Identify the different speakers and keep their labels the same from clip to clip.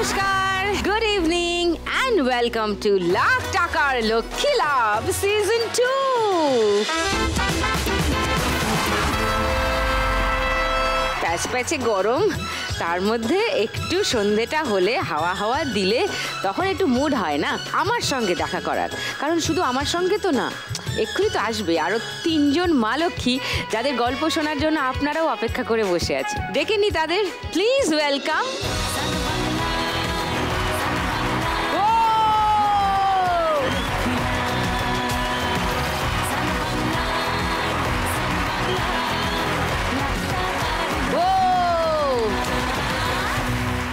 Speaker 1: নমস্কার, good evening and welcome to lakh টাকার লক্ষ্মী লাভ season 2। প্যাচপ্যাচে গরম, তার মধ্যে একটু সন্ধেটা হলে হাওয়া হাওয়া দিলে তখন একটু মুড হয় না আমার সঙ্গে দেখা করার। কারণ শুধু আমার সঙ্গে তো না, এক্ষুনি তো আসবে আরও 3 জন মা লক্ষ্মী যাদের গল্প শোনার জন্য আপনারাও অপেক্ষা করে বসে আছে। দেখে নি তাদের, প্লিজ ওয়েলকাম।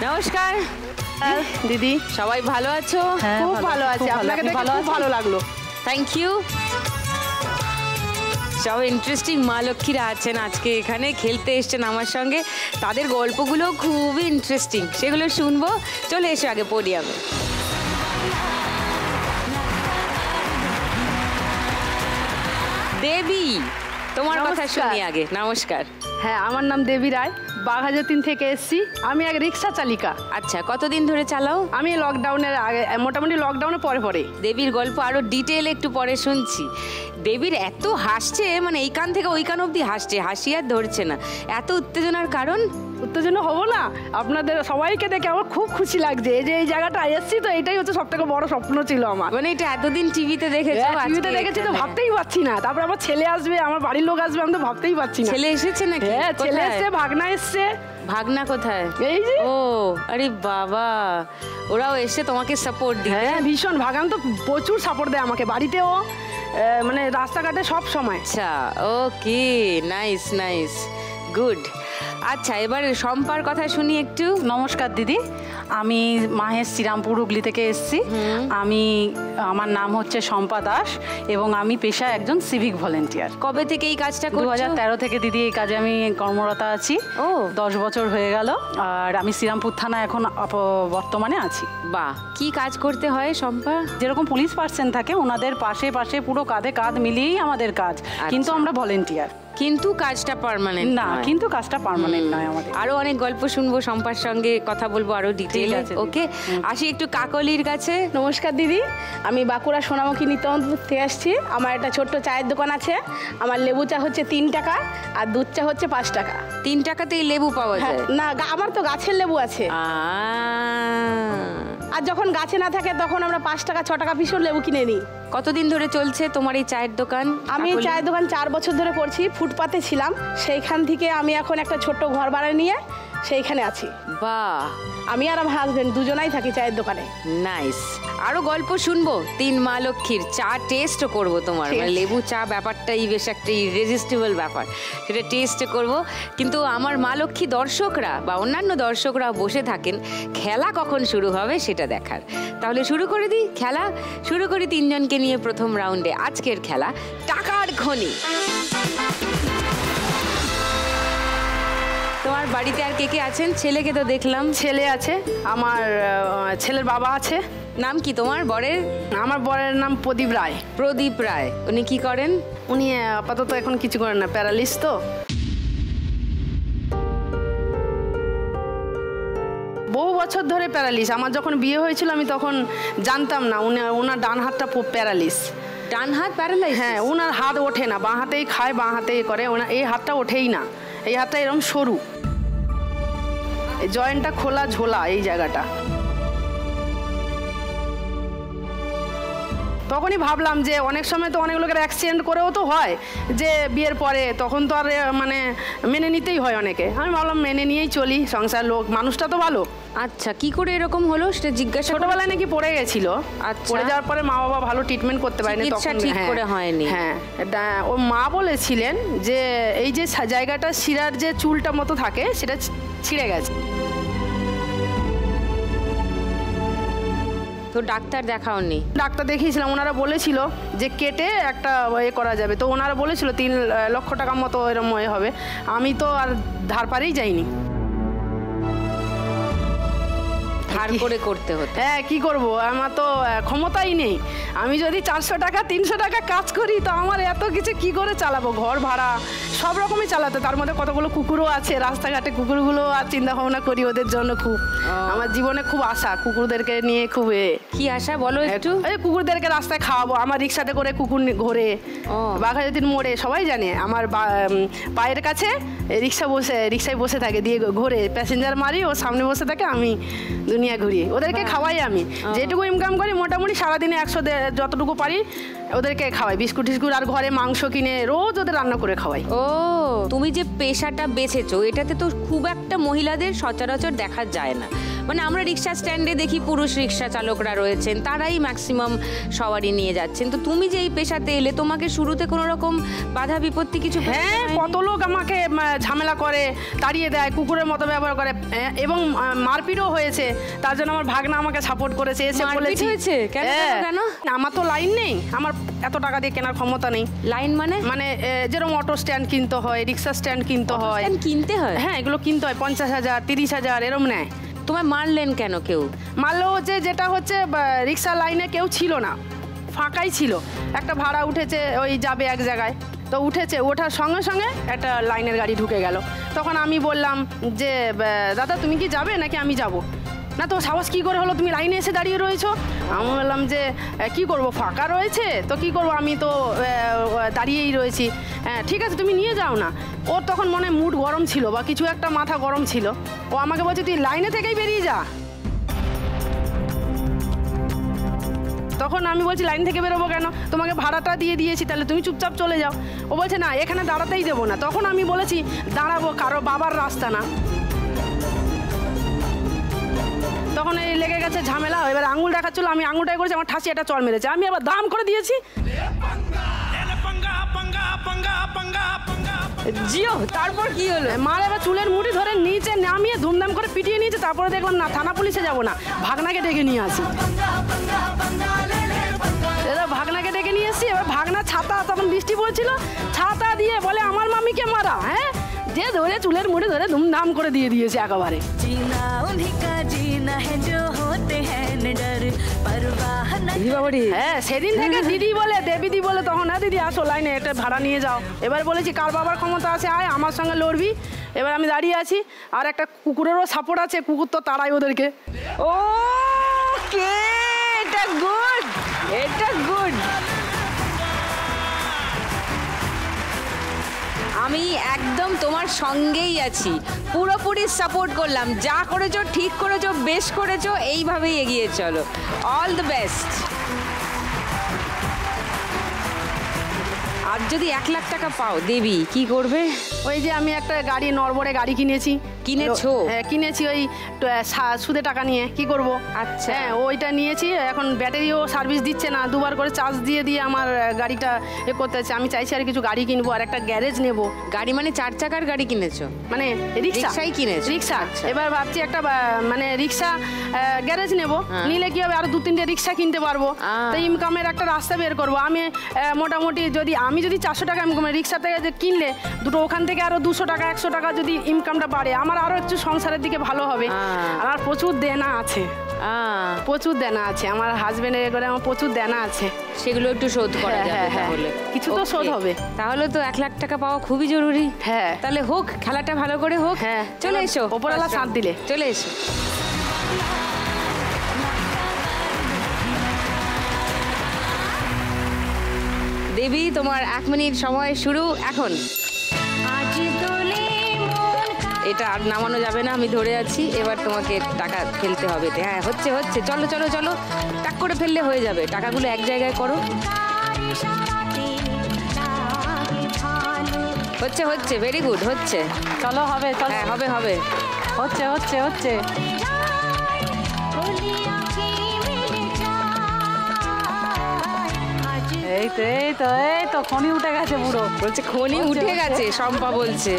Speaker 1: নমস্কার
Speaker 2: দিদি,
Speaker 1: সবাই ভালো আছো?
Speaker 2: খুব ভালো আছি, আপনাকে দেখে খুব ভালো লাগলো।
Speaker 1: Thank you. সব ইন্টারেস্টিং মা লক্ষ্মীরা আছেন আজকে এখানে, খেলতে এসছেন আমার সঙ্গে। তাদের গল্পগুলো খুবই ইন্টারেস্টিং, সেগুলো শুনবো। চলে এসো আগে পোডিয়ামে। দেবী, তোমার কথা শুনি আগে। নমস্কার।
Speaker 2: হ্যাঁ, আমার নাম দেবী রায়, বাঘাযতীন থেকে এসেছি। আমি এক রিক্সা চালিকা।
Speaker 1: আচ্ছা, কতদিন ধরে চালাও?
Speaker 2: আমি লকডাউনের আগে, মোটামুটি লকডাউনের পরে।
Speaker 1: দেবীর গল্প আরো ডিটেল একটু পরে শুনছি। দেবীর এত হাসছে, মানে এই কান থেকে ওই কান অব্দি হাসছে, হাসি আর ধরছে না। এত উত্তেজনার কারণ?
Speaker 2: উত্তেজনা হবো না, আপনাদের সবাইকে দেখে আমার খুব খুশি লাগছে। এই যে এই জায়গাটা এসেছি, তো এটাই হচ্ছে সব থেকে বড় স্বপ্ন ছিল আমার।
Speaker 1: মানে এটা এতদিন টিভিতে দেখেছো?
Speaker 2: টিভিতে দেখেছি তো ভাবতেই পারছি না। তারপর আমার ছেলে আসবে, আমার বাড়ির লোক আসবে, আমি তো ভাবতেই পারছি না।
Speaker 1: ছেলে এসেছে নাকি?
Speaker 2: হ্যাঁ, ছেলে এসছে, ভাগনা এসছে।
Speaker 1: ভাগনা কোথায়?
Speaker 2: এই যে।
Speaker 1: ও আরে বাবা, ওরাও এসে তোমাকে সাপোর্ট দিতে?
Speaker 2: হ্যাঁ, ভীষণ। ভাগান তো প্রচুর সাপোর্ট দেয় আমাকে, বাড়িতেও মানে রাস্তাঘাটে সব সময়।
Speaker 1: আচ্ছা, ওকে, নাইস নাইস, গুড। আচ্ছা, এবার শম্পার কথা শুনি একটু।
Speaker 3: নমস্কার দিদি, আমি মাহেশ শ্রীরামপুর হুগলি থেকে এসেছি। আমার নাম হচ্ছে শম্পা দাস এবং আমি পেশায় একজন সিভিক ভলেন্টিয়ার।
Speaker 1: কবে থেকে এই কাজটা করছো?
Speaker 3: 2013 থেকে দিদি এই কাজে আমি কর্মরত আছি। 10 বছর হয়ে গেল। আর আমি শ্রীরামপুর থানা এখন বর্তমানে আছি।
Speaker 1: বাহ, কি কাজ করতে হয় শম্পা?
Speaker 3: যেরকম পুলিশ পার্সন থাকে ওনাদের পাশে পাশে পুরো কাঁধে কাঁধ মিলিয়েই আমাদের কাজ, কিন্তু আমরা ভলেন্টিয়ার।
Speaker 1: কিন্তু কাজটা পার্মানেন্ট
Speaker 3: না, কিন্তু কাজটা পার্মানেন্ট নয় আমাদের।
Speaker 1: আরো অনেক গল্প শুনবো, শম্পার সঙ্গে কথা বলবো আরো ডিটেইল আছে। ওকে, আসি একটু কাকলির কাছে।
Speaker 4: নমস্কার দিদি, আমি বাঁকুড়া সোনামুখী নিত্যন্তপুর থেকে আসছি। আমার একটা ছোট্ট চায়ের দোকান আছে। আমার লেবু চা হচ্ছে 3 টাকা আর দুধ চা হচ্ছে 5 টাকা।
Speaker 1: 3 টাকাতেই লেবু পাওয়া যায়?
Speaker 4: না, আমার তো গাছের লেবু আছে। আর যখন গাছে না থাকে তখন আমরা 5 টাকা 6 টাকা পিসের লেবু কিনে নিই।
Speaker 1: কতদিন ধরে চলছে তোমার এই চায়ের দোকান?
Speaker 4: আমি চায়ের দোকান 4 বছর ধরে করছি। ফুটপাতে ছিলাম, সেইখান থেকে আমি এখন একটা ছোট্ট ঘর ভাড়া নিয়ে সেইখানে আছি।
Speaker 1: বাহ,
Speaker 4: আমি আর আমার হাজবেন্ড দুজনাই থাকি চায়ের দোকানে।
Speaker 1: নাইস। আরো গল্প শুনবো 3 মা লক্ষ্মীর। চা টেস্টও করবো তোমার, মানে লেবু চা ব্যাপারটাই বেশ একটা ইরেজিস্টিবল ব্যাপার, সেটা টেস্ট করব। কিন্তু আমার মা লক্ষ্মী দর্শকরা বা অন্যান্য দর্শকরা বসে থাকেন খেলা কখন শুরু হবে সেটা দেখার। তাহলে শুরু করে দিই খেলা। শুরু করি 3 জনকে নিয়ে প্রথম রাউন্ডে আজকের খেলা টাকার খনি। তোমার বাড়িতে আর কে কে আছেন? ছেলেকে তো দেখলাম।
Speaker 2: ছেলে আছে, আমার ছেলের বাবা আছে।
Speaker 1: নাম কি তোমার বরের?
Speaker 2: আমার বরের নাম প্রদীপ রায়।
Speaker 1: প্রদীপ রায়। উনি কি করেন?
Speaker 2: উনি আপাতত এখন কিছু করেন না, প্যারালিস তো। বহু বছর ধরে প্যারালিস। আমার যখন বিয়ে হয়েছিল আমি তখন জানতাম না ওনার ডান হাতটা প্যারালিস।
Speaker 1: ডান হাত প্যারালাইজ?
Speaker 2: হ্যাঁ, ওনার হাত ওঠে না, বাঁ হাতেই খায়, বাঁ হাতেই করে। ওনার এই হাতটা ওঠেই না, এই হাতটা এরকম সরু, এই জয়েন্টটা খোলা ঝোলা এই জায়গাটা। তখনই ভাবলাম যে অনেক সময় তো অনেক লোকের অ্যাক্সিডেন্ট করেও তো হয় যে বিয়ের পরে, তখন তো আর মানে মেনে নিতেই হয় অনেকে। আমি ভাবলাম মেনে নিয়েই চলি, সংসার লোক, মানুষটা তো ভালো।
Speaker 1: আচ্ছা, কি করে এরকম হলো সেটা জিজ্ঞাসা?
Speaker 2: ছোটবেলায় নাকি পড়ে গেছিল,
Speaker 1: আচ্ছা,
Speaker 2: পড়ে যাওয়ার পরে মা বাবা ভালো ট্রিটমেন্ট করতে পারেনি, তখন
Speaker 1: ঠিক করে হয়নি।
Speaker 2: হ্যাঁ, ও মা বলেছিলেন যে এই যে জায়গাটা শিরার যে চুলটা মতো থাকে সেটা ছিঁড়ে গেছে।
Speaker 1: তো ডাক্তার দেখাওনি?
Speaker 2: ডাক্তার দেখিয়েছিলাম, ওনারা বলেছিল যে কেটে একটা এ করা যাবে। তো ওনারা বলেছিল 3 লক্ষ টাকা মতো এরকম হবে। আমি তো আর ধার পারেই যাইনি।
Speaker 1: ধার করে করতে হতো।
Speaker 2: হ্যাঁ, কি করব, আমার তো ক্ষমতাই নেই। আমি যদি 400 টাকা 300 টাকা কাজ করি তো আমার এত কিছু কি করে চালাবো, ঘর ভাড়া সব রকমই চালাতে। তার মধ্যে কতগুলো কুকুরও আছে রাস্তাঘাটে, কুকুরগুলো আর চিন্তা ভাবনা করি ওদের জন্য খুব। আমার জীবনে খুব আশা, কুকুরদেরকে নিয়ে খুব
Speaker 1: কি আশা বলো একটু?
Speaker 2: এই কুকুরদেরকে রাস্তায় খাওয়াবো। আমার রিক্সাতে করে কুকুর ঘোরে বাঘাযতীন মোড়ে, সবাই জানে। আমার পায়ের কাছে রিক্সায় বসে থাকে, দিয়ে ঘোরে, প্যাসেঞ্জার মারি, ও সামনে বসে থাকে, আমি দুনিয়া ঘুরি। ওদেরকে খাওয়াই আমি, যেটুকু ইনকাম করি মোটামুটি সারাদিনে 100 যতটুকু পারি ওদেরকে খাওয়াই, বিস্কুট টিস্কুট, আর ঘরে মাংস কিনে রোজ ওদের রান্না করে খাওয়াই।
Speaker 1: ও, তুমি যে পেশাটা বেছেছো এটাতে তো খুব একটা মহিলাদের সচরাচর দেখা যায় না। মানে আমরা রিক্সা স্ট্যান্ডে দেখি পুরুষ রিক্সা চালকরা রয়েছেন, তারাই ম্যাক্সিমাম সবারই নিয়ে যাচ্ছেন। তো তুমি যে এই পেশাতে এলে, তোমাকে শুরুতে কোনো রকম বাধা বিপত্তি কিছু?
Speaker 2: হ্যাঁ, কত লোক আমাকে ঝামেলা করে, তাড়িয়ে দেয়, কুকুরের মতো ব্যবহার করে, এবং মারপিটও হয়েছে। তার জন্য আমার ভাগনা আমাকে সাপোর্ট করেছে, এসে বলেছে।
Speaker 1: কেন?
Speaker 2: আমার তো লাইন নেই, আমার এত টাকা দিয়ে কেনার ক্ষমতা নেই।
Speaker 1: লাইন মানে
Speaker 2: যেরকম অটো স্ট্যান্ড কিনতে হয়, রিক্সা স্ট্যান্ড কিনতে হয়।
Speaker 1: কিনতে হয়?
Speaker 2: হ্যাঁ, এগুলো কিনতে হয়, 50,000 30,000 এরম নেয়।
Speaker 1: তোমায় মারলেন কেন কেউ?
Speaker 2: মারলো যেটা হচ্ছে, রিক্সা লাইনে কেউ ছিল না, ফাঁকাই ছিল। একটা ভাড়া উঠেছে, ওই যাবে এক জায়গায়, তো উঠেছে, ওঠার সঙ্গে সঙ্গে একটা লাইনের গাড়ি ঢুকে গেল। তখন আমি বললাম যে দাদা তুমি কি যাবে নাকি আমি যাব? না, তো সাহস কী করে হলো, তুমি লাইনে এসে দাঁড়িয়ে রয়েছো? আমি বললাম যে কি করব, ফাঁকা রয়েছে তো কি করব, আমি তো দাঁড়িয়েই রয়েছি। হ্যাঁ, ঠিক আছে তুমি নিয়ে যাও না। ওর তখন মনে মুড গরম ছিল বা কিছু একটা, মাথা গরম ছিল। ও আমাকে বলছে তুই লাইনে থেকেই বেরিয়ে যা। তখন আমি বলছি লাইন থেকে বেরোবো কেন, তোমাকে ভাড়াটা দিয়ে দিয়েছি, তাহলে তুমি চুপচাপ চলে যাও। ও বলছে না, এখানে দাঁড়াতেই দেবো না। তখন আমি বলেছি দাঁড়াবো, কারো বাবার রাস্তা না। তখন এই লেগে গেছে ঝামেলা। এবার আঙুল দেখাচ্ছিল, আমি আঙুলটাই করেছি, আমার ঠাসি একটা চড় মেরেছে, আমি আবার দাম করে দিয়েছি।
Speaker 1: জিও, তারপর কি হলো?
Speaker 2: মার এবার চুলের মুঠি ধরে নিচে নামিয়ে ধুমধাম করে পিটিয়ে নিয়েছে। তারপরে দেখলাম না, থানা পুলিশে যাব না, ভাগনাকে ডেকে নিয়ে আসি। এবার ভাগনাকে ডেকে নিয়ে এসছি। এবার ভাগনা ছাতা, তখন বৃষ্টি পড়ছিল, ছাতা দিয়ে বলে আমার মামিকে মারা। হ্যাঁ, যে ধরে চুলের মুঠি ধরে ধুমধাম করে দিয়ে দিয়েছে একেবারে। হ্যাঁ, সেদিন থেকে দিদি বলে, দেবীদি বলে তখন, হ্যাঁ দিদি আসো লাইনে, এটা ভাড়া নিয়ে যাও। এবার বলেছি কার বাবার ক্ষমতা আছে, আয় আমার সঙ্গে লড়বি। এবার আমি দাঁড়িয়ে আছি, আর একটা কুকুরেরও সাপোর্ট আছে, কুকুর তো তাড়াই ওদেরকে।
Speaker 1: ও কে, এটা গুড, এটা গুড। আমি একদম তোমার সঙ্গেই আছি, পুরোপুরি সাপোর্ট করলাম। যা করেছো ঠিক করেছো, বেশ করেছো, এইভাবেই এগিয়ে চলো। All the best. আর যদি 1 লাখ টাকা পাও দেবী, কি করবে?
Speaker 2: ওই যে আমি একটা গাড়ি, নরবরে গাড়ি কিনেছি।
Speaker 1: কিনেছো?
Speaker 2: হ্যাঁ, কিনেছি, ওই সুদে টাকা নিয়ে। কি করব?
Speaker 1: আচ্ছা।
Speaker 2: হ্যাঁ, ওইটা নিয়েছি। এখন ব্যাটারিও সার্ভিস দিচ্ছে না, 2বার করে চার্জ দিয়ে আমার গাড়িটা করতে হচ্ছে। আমি চাইছি আর কিছু গাড়ি কিনবো, আর একটা গ্যারেজ নেব।
Speaker 1: গাড়ি মানে 4 চাকার গাড়ি কিনেছো?
Speaker 2: মানে
Speaker 1: রিক্সাই কিনেছো?
Speaker 2: রিক্সা। এবার ভাবছি একটা মানে রিক্সা গ্যারেজ নেব। নিলে কি হবে, আরো 2-3টে রিক্সা কিনতে পারবো। তো ইনকামের একটা রাস্তা বের করবো। আমি মোটামুটি যদি 400 টাকা ইনকাম, রিক্সা থেকে যে কিনলে দুটো, ওখান থেকে আরো 200 টাকা 100 টাকা যদি ইনকামটা বাড়ে, আমার আরো একটু সংসারের দিকে ভালো হবে। আর প্রচুর দেনা আছে, প্রচুর দেনা আছে আমার হাজবেন্ডের করে, আমার প্রচুর দেনা আছে,
Speaker 1: সেগুলো একটু শোধ করা যাবে। তাহলে
Speaker 2: কিছু তো শোধ হবে।
Speaker 1: তাহলে তো 1 লাখ টাকা পাওয়া খুবই জরুরি।
Speaker 2: হ্যাঁ,
Speaker 1: তাহলে হোক, খেলাটা ভালো করে হোক।
Speaker 2: হ্যাঁ,
Speaker 1: চলে এসো,
Speaker 2: ওপরওয়ালা সাথ দিলে।
Speaker 1: চলে এসো। দেবী, তোমার 1 মিনিট সময় শুরু এখন। এটা আর নামানো যাবে না, আমি ধরে আছি। এবার তোমাকে টাকা ফেলতে হবে। হ্যাঁ, হচ্ছে হচ্ছে, চলো চলো চলো, টাক করে ফেললে হয়ে যাবে। টাকাগুলো এক জায়গায় করো। হচ্ছে হচ্ছে, ভেরি গুড, হচ্ছে।
Speaker 3: চলো, হবে, চলো।
Speaker 1: হ্যাঁ, হবে হবে,
Speaker 3: হচ্ছে হচ্ছে হচ্ছে। এই তো এই তো এই তো খনি উঠে গেছে পুরো।
Speaker 1: বলছে খনি উঠে গেছে, শম্পা বলছে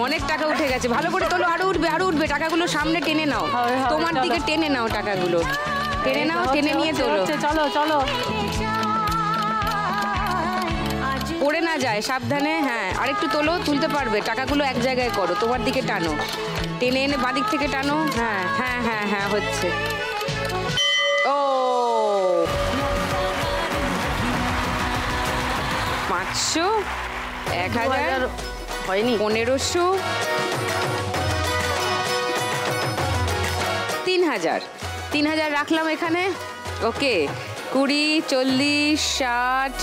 Speaker 1: অনেক টাকা উঠে গেছে। ভালো করে তোলো, আরো উঠবে আরো উঠবে। টাকাগুলো সামনে টেনে নাও, তোমার দিকে টেনে নাও, টাকাগুলো টেনে নাও, টেনে নিয়ে তোলো।
Speaker 3: চলো চলো।
Speaker 1: পড়ে না যায়, সাবধানে। হ্যাঁ, আরেকটু তোলো, তুলতে পারবে। টাকাগুলো এক জায়গায় করো, তোমার দিকে টানো, টেনে এনে বাদিক থেকে টানো। হ্যাঁ হ্যাঁ হ্যাঁ হ্যাঁ, হচ্ছে। ও 500, 1000,
Speaker 2: হয়নি,
Speaker 1: 1500, 3000। 3000 রাখলাম এখানে। ওকে, 20, 40, 60,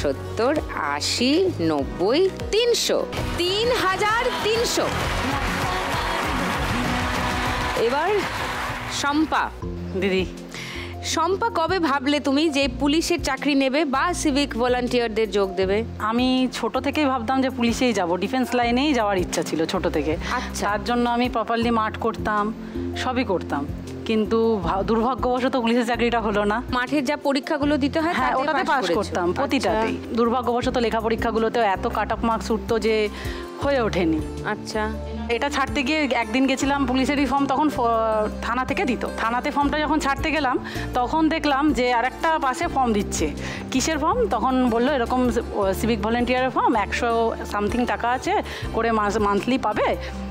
Speaker 1: 70, 80, 90, 300। 3300। এবার শম্পা।
Speaker 3: দিদি,
Speaker 1: শম্পা, কবে ভাবলে তুমি যে পুলিশের চাকরি নেবে বা সিভিক ভলান্টিয়ারদের যোগ দেবে?
Speaker 3: আমি ছোট থেকেই ভাবতাম যে পুলিশেই যাব, ডিফেন্স লাইনেই যাওয়ার ইচ্ছা ছিল ছোট থেকে।
Speaker 1: আচ্ছা।
Speaker 3: তার জন্য আমি প্রপারলি মাঠ করতাম, সবই করতাম, কিন্তু দুর্ভাগ্যবশত পুলিশের চাকরিটা হলো না।
Speaker 1: মাঠের যা পরীক্ষাগুলো দিতে হয়
Speaker 3: হ্যাঁ, ওটাতে পাস করতাম প্রতিটাতেই। দুর্ভাগ্যবশত লেখা পরীক্ষাগুলোতেও এত কাট অফ মার্কস উঠতো যে হয়ে ওঠেনি।
Speaker 1: আচ্ছা।
Speaker 3: এটা ছাড়তে গিয়ে একদিন গেছিলাম, পুলিশেরই ফর্ম তখন থানা থেকে দিত। থানাতে ফর্মটা যখন ছাড়তে গেলাম তখন দেখলাম যে আরেকটা পাশে ফর্ম দিচ্ছে। কিসের ফর্ম? তখন বললো এরকম সিভিক ভলেন্টিয়ারের ফর্ম, 100 সামথিং টাকা আছে করে মান্থলি পাবে।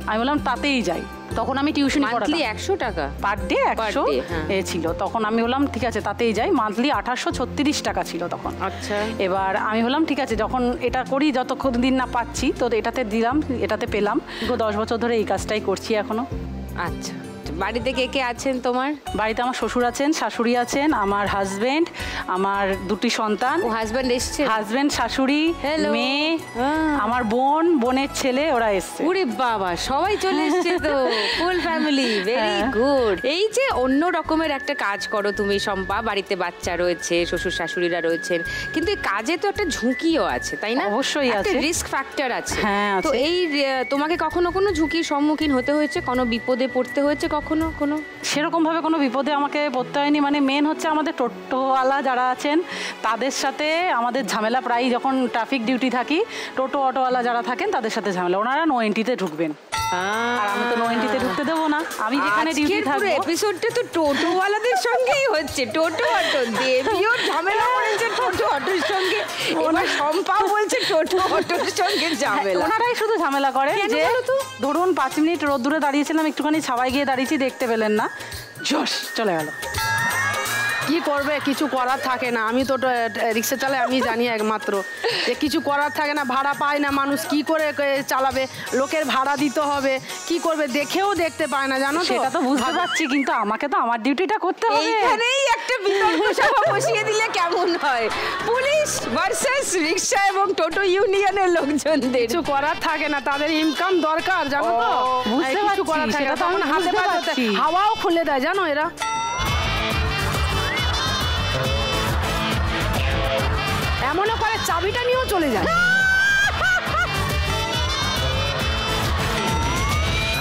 Speaker 3: আমি বললাম তাতেই যাই। তখন আমি টিউশনি পড়াতাম।
Speaker 1: 100 টাকা
Speaker 3: পার ডে 100 ছিল। তখন আমি বললাম ঠিক আছে তাতেই যাই। মান্থলি 1836 টাকা ছিল তখন।
Speaker 1: আচ্ছা।
Speaker 3: এবার আমি বললাম ঠিক আছে, যখন এটা করি, যতক্ষণ দিন না পাচ্ছি তো এটাতে দিলাম, এটাতে পেলাম। 10 বছর ধরে এই কাজটাই করছি এখনো।
Speaker 1: আচ্ছা, বাড়িতে কে কে আছেন তোমার?
Speaker 3: বাড়িতে আমার শ্বশুর আছেন, শাশুড়ি আছেন, আমার হাজবেন্ড, আমার 2টি সন্তান।
Speaker 1: ও হাজবেন্ড এসছে?
Speaker 3: হাজবেন্ড, শাশুড়ি, মেয়ে, আমার বোনের ছেলে, ওরা এসছে।
Speaker 1: ওরে বাবা, সবাই চলে এসছে তো, ফুল ফ্যামিলি, ভেরি গুড। এই যে অন্য রকমের একটা কাজ করো তুমি শম্পা, বাড়িতে বাচ্চা রয়েছে, শ্বশুর শাশুড়িরা রয়েছেন, কিন্তু এই কাজে তো একটা ঝুঁকিও আছে, তাই না?
Speaker 3: অবশ্যই আছে,
Speaker 1: একটা রিস্ক ফ্যাক্টর আছে।
Speaker 3: হ্যাঁ,
Speaker 1: তো এই তোমাকে কখনো কোনো ঝুঁকির সম্মুখীন হতে হয়েছে, কোনো বিপদে পড়তে হয়েছে কখনো?
Speaker 3: সেরকম ভাবে কোনো বিপদে আমাকে পড়তে হয়নি। মানে মেন হচ্ছে আমাদের টোটোওয়ালা যারা আছেন তাদের সাথে আমাদের ঝামেলা প্রায়, যখন ট্রাফিক ডিউটি থাকি, টোটো অটোওয়ালা যারা থাকেন তাদের সাথে ঝামেলা। ওনারা নো এন্ট্রিতে ঢুকবেন, আর আমি তো নো এন্ট্রিতে ঢুকতে দেবো না। আমি যেখানে ডিউটি থাকবো।
Speaker 1: এপিসোডটা তো টোটোওয়ালাদের সঙ্গেই হচ্ছে, টোটো অটো। দেবীও ঝামেলা করেছে টোটো অটোর সঙ্গে, ওনার শম্পাও বলছে টোটো অটোর সঙ্গে ঝামেলা।
Speaker 3: ওনারাই শুধু ঝামেলা করে যে ধরুন 5 মিনিট রোদ্দুরে দাঁড়িয়েছিলাম, একটুখানি ছাওয়ায় গিয়ে দাঁড়িয়েছি, দেখতে পেলেন না, জোশ চলে গেল।
Speaker 2: কি করবে, কিছু করার থাকে না। আমি তো রিক্সা চালাই, আমি জানি একমাত্র যে কিছু করার থাকে না, ভাড়া পায় না মানুষ, কি করে চালাবে, লোকের ভাড়া দিতে হবে, কি করবে, দেখেও দেখতে পায় না, জানো তো?
Speaker 3: সেটা তো বুঝতে পারছি, কিন্তু আমাকে তো আমার ডিউটিটা করতে হবে।
Speaker 1: এইখানেই একটা বিতর্ক সভা বসিয়ে দিলে কেমন হয়, পুলিশ ভার্সেস রিক্সা এবং টোটো ইউনিয়নের লোকজনদের।
Speaker 2: কিছু করার থাকে না, তাদের ইনকাম দরকার, জানো তো?
Speaker 3: বুঝতে
Speaker 2: কিছু করার থাকে না, তখন হাতে পাতে হাওয়াও খুলে দেয়, জানো এরা। এমনও করে চাবিটা নিয়েও চলে যায়।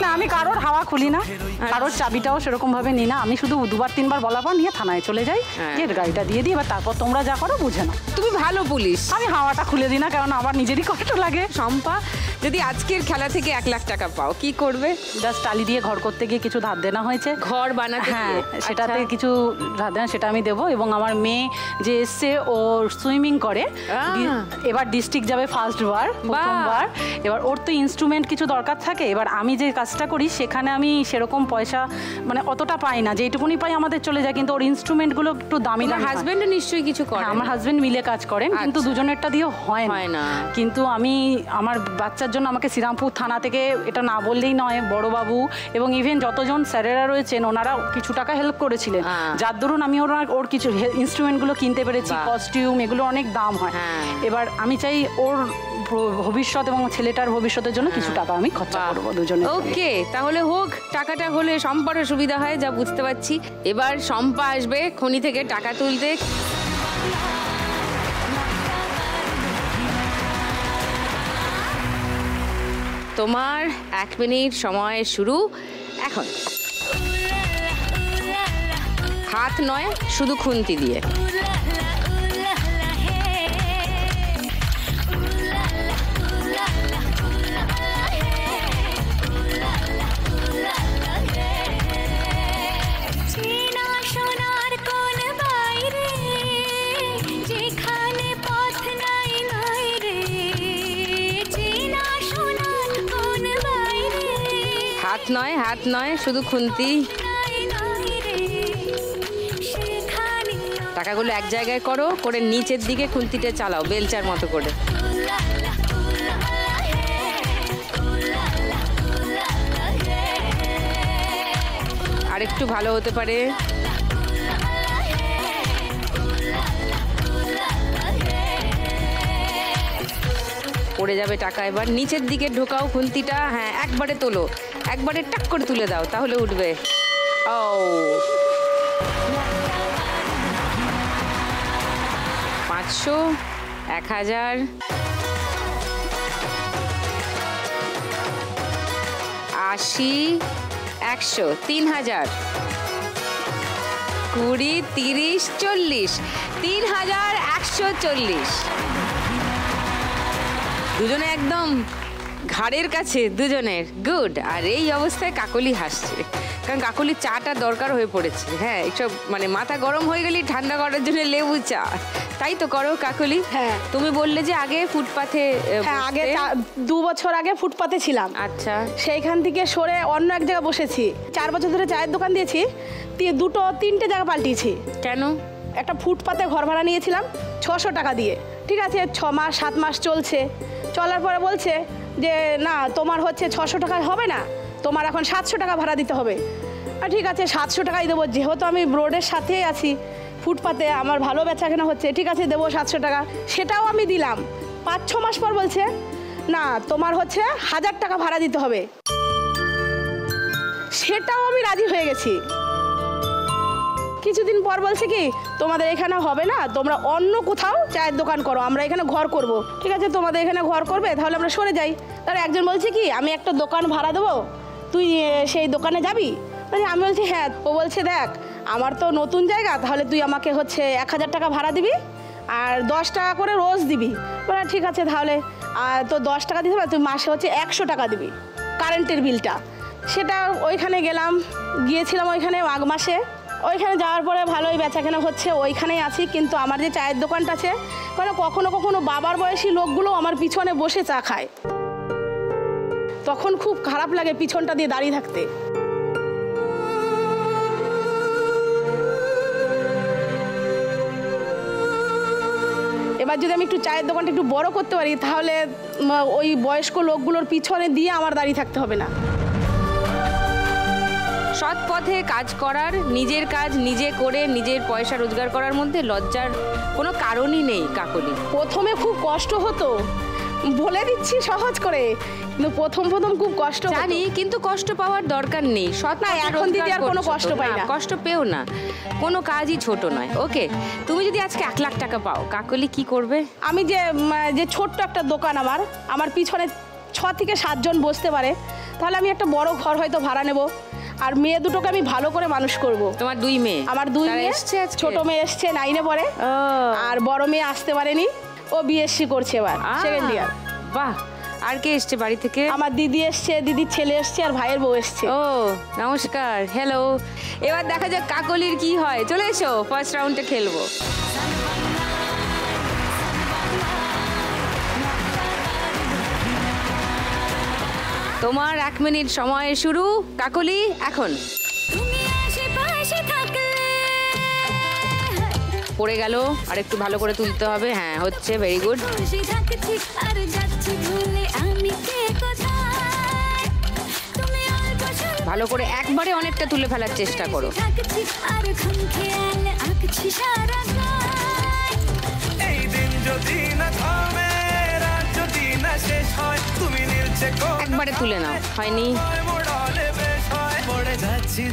Speaker 3: না, আমি কারোর হাওয়া খুলি না, কারোর চাবিটাও সেরকম ভাবে নিই না। আমি শুধু 2-3 বলার পর নিয়ে থানায় চলে যাই, যে গাড়িটা দিয়ে দিই, এবার তারপর তোমরা যা করো বুঝে না।
Speaker 1: তুমি ভালো পুলিশ।
Speaker 3: আমি হাওয়াটা খুলে দিই না, কারণ আমার নিজেরই কষ্ট লাগে।
Speaker 1: শম্পা, যদি আজকের খেলা থেকে 1 লাখ টাকা পাও, কি করবে?
Speaker 3: জাস্ট টালি দিয়ে ঘর করতে গিয়ে কিছু ধার দেনা হয়েছে,
Speaker 1: ঘর বানাতে।
Speaker 3: হ্যাঁ, সেটাতে কিছু ধার দেনা, সেটা আমি দেবো। এবং আমার মেয়ে যে এসছে, ও সুইমিং করে, এবার ডিস্ট্রিক্ট যাবে ফার্স্টবার, প্রথমবার। এবার ওর তো ইনস্ট্রুমেন্ট কিছু দরকার থাকে। এবার আমি যে কাজটা করি সেখানে আমি সেরকম পয়সা মানে অতটা পাই না, যেটুকুনি পাই আমাদের চলে যায়, কিন্তু ওর ইনস্ট্রুমেন্টগুলো একটু দামি দামি।
Speaker 1: হাজবেন্ড নিশ্চয়ই কিছু করে?
Speaker 3: আমার হাজবেন্ড মিলে কাজ করেন, কিন্তু দুজনেরটা দিয়েও হয় না। কিন্তু আমি আমার বাচ্চার জন্য আমাকে শ্রীরামপুর থানা থেকে, এটা না বললেই নয়, বড়বাবু এবং ইভেন যতজন স্যারেরা রয়েছেন ওনারা কিছু টাকা হেল্প করেছিলেন, যার দরুন আমি ওর কিছু ইনস্ট্রুমেন্টগুলো কিনতে পেরেছি। কস্টিউম এগুলো অনেক দাম হয়। এবার আমি চাই ওর ভবিষ্যৎ এবং ছেলেটার ভবিষ্যতের জন্য কিছু টাকা আমি খরচা করবো দুজনে।
Speaker 1: ওকে, তাহলে হোক, টাকাটা হলে শম্পারও সুবিধা হয়, যা বুঝতে পারছি। এবার শম্পা আসবে খনি থেকে টাকা তুলতে। তোমার 1 মিনিট সময় শুরু এখন। হাত নয়, শুধু খুন্তি দিয়ে।
Speaker 5: সোনার কোন বাইরে যেখানে
Speaker 1: হাত নয় শুধু খুন্তি। টাকাগুলো এক জায়গায় করো, করে নিচের দিকে খুন্তিটা চালাও বেলচার মতো করে। আর একটু ভালো হতে পারে। পড়ে যাবে টাকা। এবার নিচের দিকে ঢোকাও খুন্তিটা। হ্যাঁ, একবারে তোলো, একবারে টাক করে তুলে দাও, তাহলে উঠবে। ও 500, 1000, 80, 100, 3000, 20, 30, 40, 3140। দুজনে একদম ঘাড়ের কাছে দুজনের। গুড। আর এই অবস্থায় কাকলি হাসছে, কারণ কাকলির চাটা দরকার হয়ে পড়েছে। হ্যাঁ, এইসব মানে মাথা গরম হয়ে গেলেই ঠান্ডা করার জন্য লেবু চা, তাই তো করো কাকলি?
Speaker 4: হ্যাঁ।
Speaker 1: তুমি বললে যে আগে ফুটপাথে।
Speaker 4: হ্যাঁ, আগে 2 বছর আগে ফুটপাতে ছিলাম।
Speaker 1: আচ্ছা।
Speaker 4: সেইখান থেকে সরে অন্য এক জায়গায় বসেছি। 4 বছর ধরে চায়ের দোকান দিয়েছি, 2-3টে জায়গা পাল্টিয়েছি।
Speaker 1: কেন?
Speaker 4: একটা ফুটপাতে ঘর ভাড়া নিয়েছিলাম 600 টাকা দিয়ে। ঠিক আছে, 6 মাস 7 মাস চলছে। চলার পরে বলছে যে না, তোমার হচ্ছে 600 টাকায় হবে না, তোমার এখন 700 টাকা ভাড়া দিতে হবে। আর ঠিক আছে, 700 টাকাই দেবো, যেহেতু আমি রোডের সাথেই আছি, ফুটপাতে আমার ভালো বেচাকেনা হচ্ছে, ঠিক আছে দেবো 700 টাকা। সেটাও আমি দিলাম। 5-6 মাস পর বলছে না, তোমার হচ্ছে 1000 টাকা ভাড়া দিতে হবে। সেটাও আমি রাজি হয়ে গেছি। কিছুদিন পর বলছে কি, তোমাদের এখানে হবে না, তোমরা অন্য কোথাও চায়ের দোকান করো, আমরা এখানে ঘর করব। ঠিক আছে, তোমাদের এখানে ঘর করবে, তাহলে আমরা সরে যাই। তাহলে একজন বলছে কি, আমি একটা দোকান ভাড়া দেবো, তুই সেই দোকানে যাবি? আমি বলছি হ্যাঁ। ও বলছে দেখ, আমার তো নতুন জায়গা, তাহলে তুই আমাকে হচ্ছে 1000 টাকা ভাড়া দিবি আর 10 টাকা করে রোজ দিবি। বলে ঠিক আছে, তাহলে তো 10 টাকা দিতে হবে, তুই মাসে হচ্ছে 100 টাকা দিবি কারেন্টের বিলটা। সেটা ওইখানে গিয়েছিলাম ওইখানে মাঘ মাসে। ওইখানে যাওয়ার পরে ভালোই বেচাকেনা হচ্ছে, ওইখানেই আছি। কিন্তু আমার যে চায়ের দোকানটা আছে, মানে কখনো কখনো বাবার বয়সী লোকগুলো আমার পিছনে বসে চা খায়, তখন খুব খারাপ লাগে পিছনটা দিয়ে দাঁড়িয়ে থাকতে। এবার যদি আমি একটু চায়ের দোকানটা একটু বড় করতে পারি, তাহলে ওই বয়স্ক লোকগুলোর পিছনে দিয়ে আমার দাঁড়িয়ে থাকতে হবে না।
Speaker 1: সৎ পথে কাজ করার, নিজের কাজ নিজে করে নিজের পয়সা রোজগার করার মধ্যে লজ্জার কোনো কারণই নেই কাকলি।
Speaker 4: প্রথমে খুব কষ্ট হতো, বলে দিচ্ছি সহজ করে, কিন্তু প্রথম খুব কষ্ট
Speaker 1: জানি, কিন্তু কষ্ট পাওয়ার দরকার নেই। সৎ
Speaker 4: না, এখন দিদি আর কোনো কষ্ট পাই না।
Speaker 1: কষ্ট পেও না, কোনো কাজই ছোট নয়। ওকে, তুমি যদি আজকে 1 লাখ টাকা পাও, কাকলি কি করবে?
Speaker 4: আমি যে ছোট্ট একটা দোকান, আমার পিছনে 6 থেকে 7 জন বসতে পারে, তাহলে আমি একটা বড় ঘর হয়তো ভাড়া নেব। আর মেয়ে দুটোকে আমি ভালো করে মানুষ করব।
Speaker 1: তোমার 2 মেয়ে?
Speaker 4: আমার 2 মেয়ে। ছোট মেয়ে এসছে 9-এ পড়ে, আর বড় মেয়ে আসতে পারেনি, ও বিএসসি করছে এবার, 2nd ইয়ার।
Speaker 1: বাহ। আর কে এসছে বাড়ি থেকে?
Speaker 4: আমার দিদি এসছে, দিদির ছেলে এসছে, আর ভাইয়ের বউ এসছে।
Speaker 1: ও নমস্কার, হ্যালো। এবার দেখা যাক কাকলির কি হয়। চলে এসো, ফার্স্ট রাউন্ডে খেলবো। তোমার 1 মিনিট সময় শুরু। কাকলি, এখন। পড়ে গেল, আর একটু ভালো করে তুলতে হবে। হ্যাঁ, হচ্ছে, ভেরি গুড। ভালো করে একবারে অনেকটা তুলে ফেলার চেষ্টা করো। একবারে তুলে নাও। হয়নি?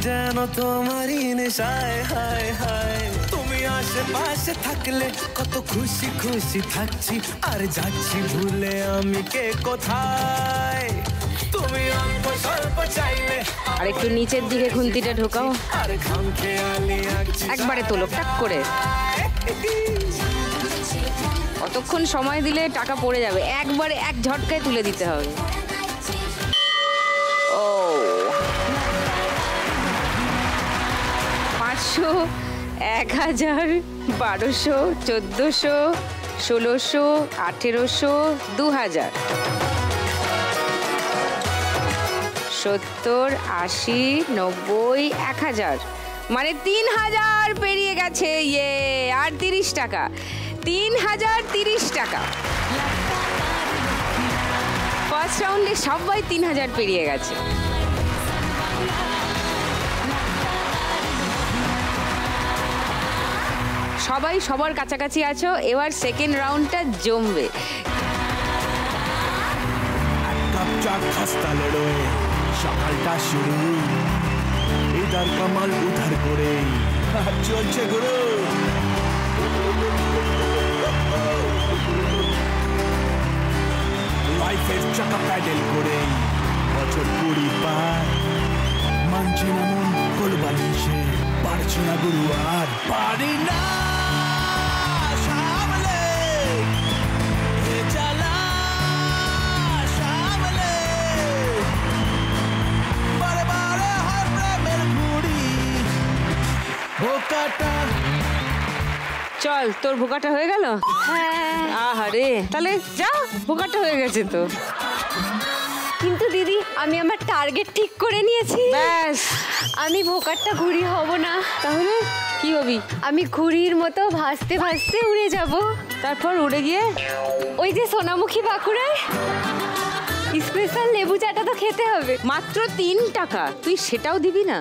Speaker 5: যেন তোমারই নেশায়, হায় হায়, তুমি আশেপাশে থাকলে কত খুশি খুশি থাকছি, আর যাচ্ছি ভুলে আমি কে কোথায়। তুমি অল্প স্বল্প চাইলে
Speaker 1: আর একটু নিচের দিকে খুন্তিটা ঢোকাও,
Speaker 5: আর ঘাম খেয়ালি
Speaker 1: একবারে তোলো টাক করে। কতক্ষণ সময় দিলে টাকা পড়ে যাবে, একবারে এক ঝটকায় তুলে দিতে হবে। ও 500, 1000, 1200, 1400, 1600, 1800, 2000, 70, 80, 90, 1000, মানে 3000 পেরিয়ে গেছে। ইয়ে, আর 30 টাকা, 3030 টাকা। ফার্স্ট রাউন্ডে সবাই 3000 পেরিয়ে গেছে। সবাই সবার কাছাকাছি আছো, এবার সেকেন্ড রাউন্ডটা জমবে।
Speaker 5: কাপ চা খাস্তা লড়োয় সকালটা শুরু, ইধার কামাল উধার করে চলছে গুরু। লাইফের চাকা প্যাডেল করে বছর 20 পার, মানছে না মন কোলবালিশে, পারছি না গুরু আর পারি না সামলে এ জ্বালা, সামলে বারে বারে হয় প্রেমের ঘুড়ি বোকাটা।
Speaker 1: চল, তোর ভোকাটা হয়ে গেল?
Speaker 6: হ্যাঁ,
Speaker 1: আহারে, তাহলে যা, ভোকাটা হয়ে গেছে তো।
Speaker 6: কিন্তু দিদি আমি আমার টার্গেট ঠিক করে নিয়েছি।
Speaker 1: ব্যাস,
Speaker 6: আমি ভোকারটা ঘুড়ি হব না।
Speaker 1: তাহলে কি হবি?
Speaker 6: আমি ঘুড়ির মতো ভাসতে ভাসতে উড়ে যাব।
Speaker 1: তারপর উড়ে গিয়ে
Speaker 6: ওই যে সোনামুখী বাঁকুড়ায় স্পেশাল লেবু চাটা তো খেতে হবে।
Speaker 1: মাত্র 3 টাকা, তুই সেটাও দিবি না?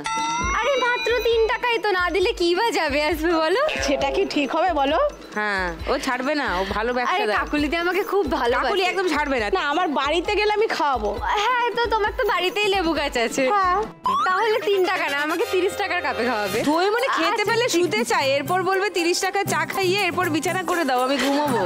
Speaker 6: আরে মাত্র 3 টাকাই তো, না দিলে কি বা যাবে আসবে বলো?
Speaker 4: সেটা কি ঠিক হবে বলো?
Speaker 1: হ্যাঁ, ও ছাড়বে না, ও ভালো
Speaker 6: আরে
Speaker 1: ব্যবসা দেয়।
Speaker 6: কাকুলিতে আমাকে খুব ভালো
Speaker 1: কাকুলি একদম ছাড়বে না।
Speaker 4: না, আমার বাড়িতে গেলে আমি খাওয়াবো।
Speaker 6: হ্যাঁ, তো তোমার তো বাড়িতেই লেবু গাছ আছে।
Speaker 4: হ্যাঁ।
Speaker 6: তাহলে 3 টাকা না, আমাকে 30 টাকার কাপে খাওয়াবে।
Speaker 1: তুই মানে খেতে
Speaker 6: আচ্ছা,
Speaker 1: পেলে শুতে চাই, এরপর বলবে 30 টাকা চা খাইয়ে এরপর বিছানা করে দাও, আমি ঘুমোবো।